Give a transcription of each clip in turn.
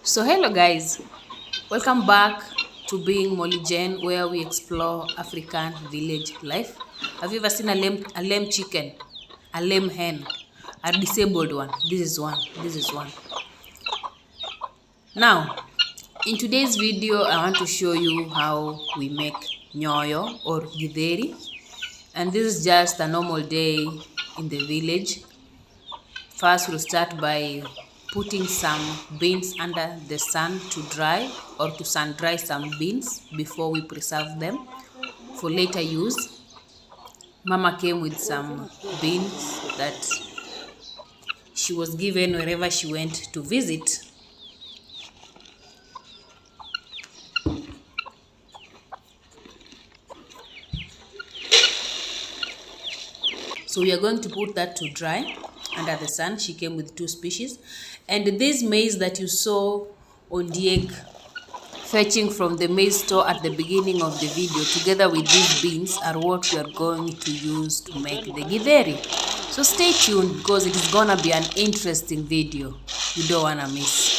So hello guys, welcome back to Being Molly Jane, where we explore African village life. Have you ever seen a lame chicken, a lame hen, a disabled one? This is one. This is one. Now, in today's video, I want to show you how we make nyoyo or githeri, and this is just a normal day in the village. First, we'll start by putting some beans under the sun to dry or to sun dry some beans before we preserve them for later use. Mama came with some beans that she was given wherever she went to visit. So we are going to put that to dry under the sun. She came with 2 species. And this maize that you saw on the egg fetching from the maize store at the beginning of the video, together with these beans, are what we are going to use to make the githeri. So stay tuned because it is gonna be an interesting video. You don't wanna miss.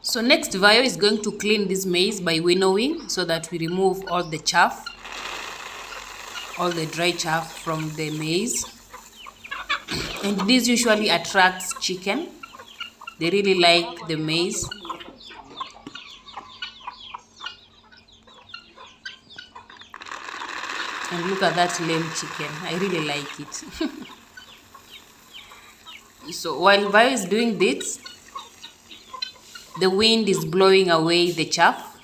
So next, Vayo is going to clean this maize by winnowing so that we remove all the chaff, all the dry chaff from the maize. And this usually attracts chicken. They really like the maize. And look at that lame chicken. I really like it. So while Vayo is doing this, the wind is blowing away the chaff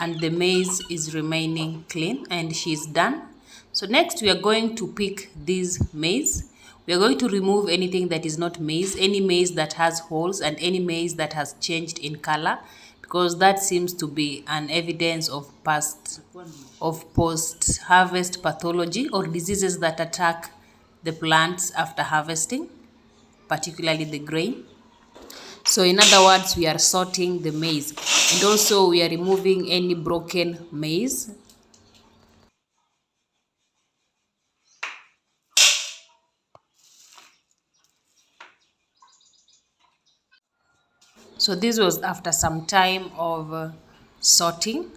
and the maize is remaining clean, and she's done. So next we are going to pick this maize. We are going to remove anything that is not maize, any maize that has holes and any maize that has changed in color, because that seems to be an evidence of post-harvest pathology or diseases that attack the plants after harvesting, particularly the grain. So in other words, we are sorting the maize, and also we are removing any broken maize. So this was after some time of sorting,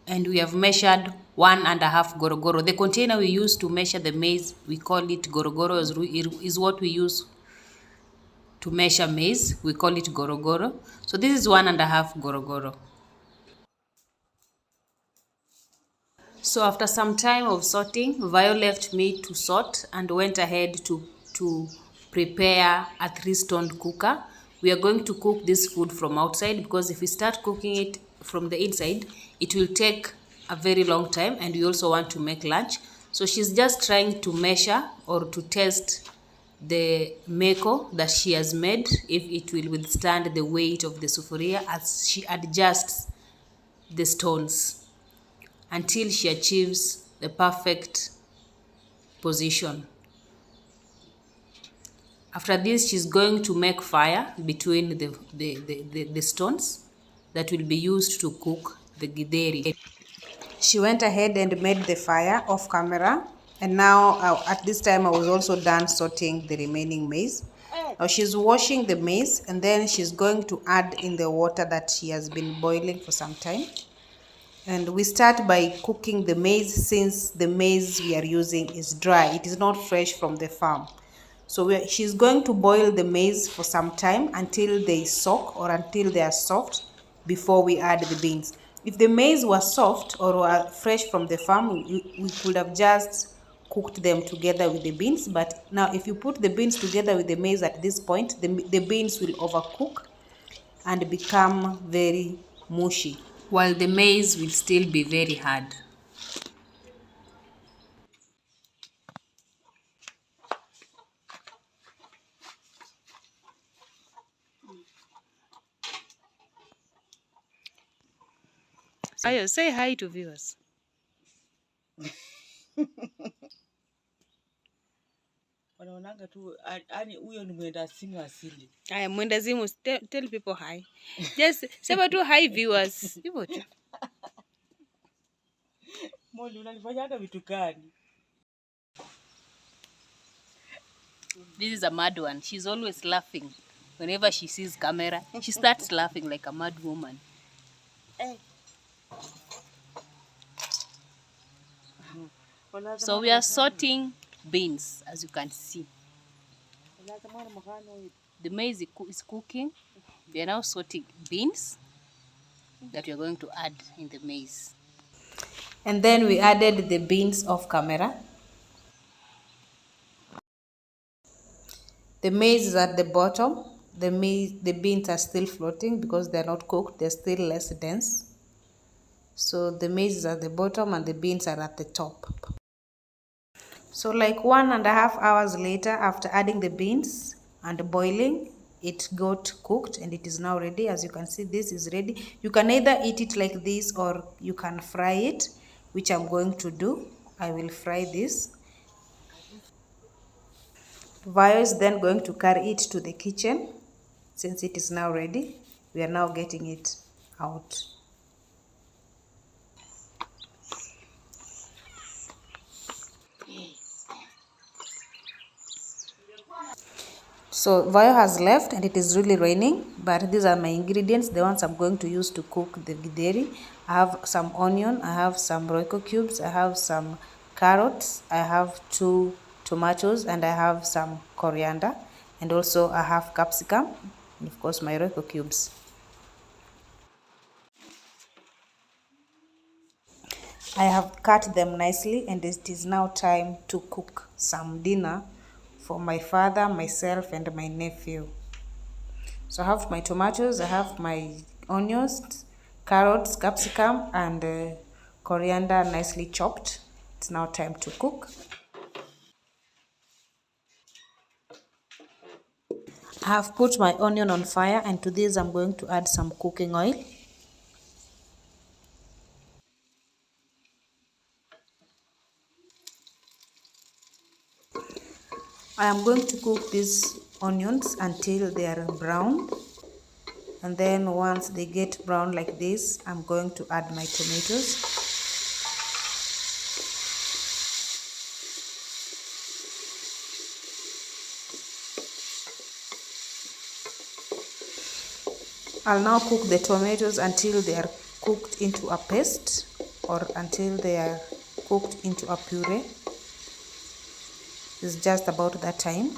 and we have measured 1.5 gorogoro. The container we use to measure the maize, we call it gorogoro, is what we use to measure maize. We call it gorogoro. So this is 1.5 gorogoro. So after some time of sorting, Vio left me to sort and went ahead to prepare a 3-stone cooker. We are going to cook this food from outside, because if we start cooking it from the inside, it will take a very long time, and we also want to make lunch. So she's just trying to measure or to test the meko that she has made, if it will withstand the weight of the sufuria as she adjusts the stones until she achieves the perfect position. After this, she's going to make fire between the stones that will be used to cook the githeri. She went ahead and made the fire off camera, and now at this time I was also done sorting the remaining maize. Now she's washing the maize, and then she's going to add in the water that she has been boiling for some time. And we start by cooking the maize, since the maize we are using is dry. It is not fresh from the farm. So she's going to boil the maize for some time until they soak or until they are soft before we add the beans. If the maize was soft or were fresh from the farm, we could have just cooked them together with the beans. But now if you put the beans together with the maize at this point, the beans will overcook and become very mushy, while the maize will still be very hard. Ayo, say hi to viewers. Wanaonanga tu yani huyo ni mwenda simu asili. Aya, mwenda zimu, tell people hi. Just sema tu hi viewers. Hivyo tu. Moli unanifanyaga vitu gani? This is a mad one. She's always laughing. Whenever she sees camera, she starts laughing like a mad woman. So we are sorting beans, as you can see. The maize is cooking. We are now sorting beans that we are going to add in the maize. And then we added the beans off camera. The maize is at the bottom. The beans are still floating because they are not cooked. They're still less dense. So the maize is at the bottom and the beans are at the top. So like 1.5 hours later, after adding the beans and boiling, it got cooked and it is now ready. As you can see, this is ready. You can either eat it like this or you can fry it, which I'm going to do. I will fry this. Vio is then going to carry it to the kitchen. Since it is now ready, we are now getting it out. So Vio has left and it is really raining, but these are my ingredients, the ones I'm going to use to cook the githeri. I have some onion, I have some Royco cubes, I have some carrots, I have 2 tomatoes, and I have some coriander, and also I have capsicum, and of course my Royco cubes. I have cut them nicely and it is now time to cook some dinner for my father, myself, and my nephew. So I have my tomatoes, I have my onions, carrots, capsicum, and coriander nicely chopped. It's now time to cook. I have put my onion on fire, and to this I'm going to add some cooking oil. I am going to cook these onions until they are brown. And then once they get brown like this, I'm going to add my tomatoes. I'll now cook the tomatoes until they are cooked into a paste or until they are cooked into a puree. It's just about that time.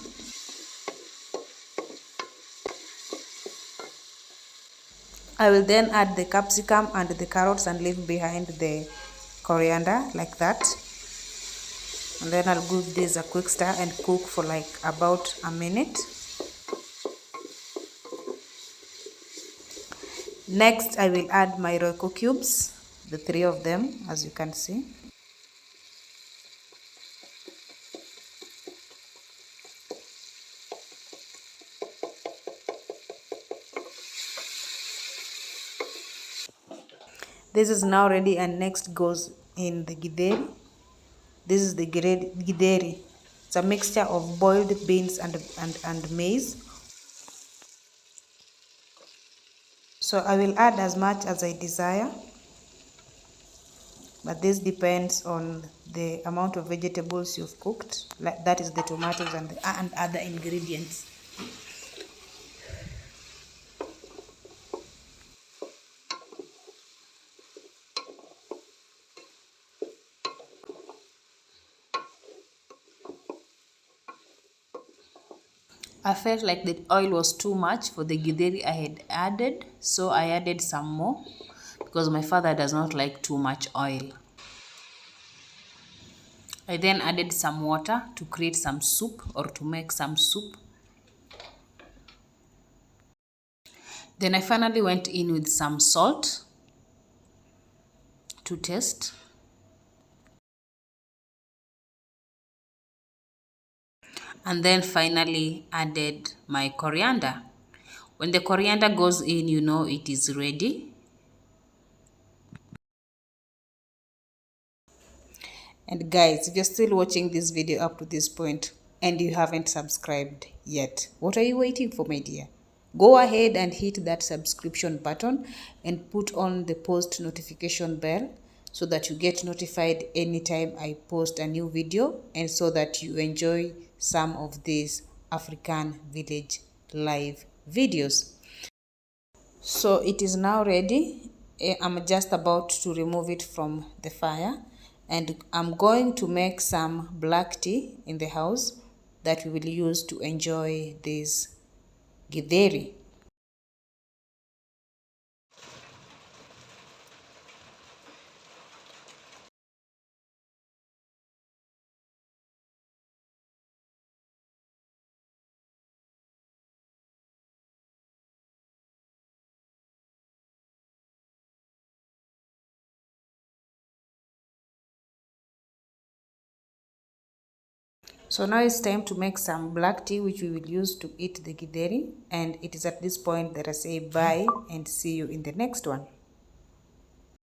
I will then add the capsicum and the carrots and leave behind the coriander like that. And then I'll give this a quick stir and cook for like about a minute. Next, I will add my Royco cubes, the 3 of them, as you can see. This is now ready, and next goes in the githeri. This is the githeri. It's a mixture of boiled beans and maize. So I will add as much as I desire, but this depends on the amount of vegetables you've cooked. That is the tomatoes and other ingredients. I felt like the oil was too much for the githeri I had added, so I added some more because my father does not like too much oil. I then added some water to create some soup or to make some soup. Then I finally went in with some salt to taste. And then finally added my coriander. When the coriander goes in, you know it is ready. And guys, if you're still watching this video up to this point and you haven't subscribed yet, what are you waiting for, my dear? Go ahead and hit that subscription button and put on the post notification bell so that you get notified anytime I post a new video, and so that you enjoy some of these African village live videos. So it is now ready. I'm just about to remove it from the fire, and I'm going to make some black tea in the house that we will use to enjoy this githeri. So now it's time to make some black tea which we will use to eat the githeri, and it is at this point that I say bye and see you in the next one.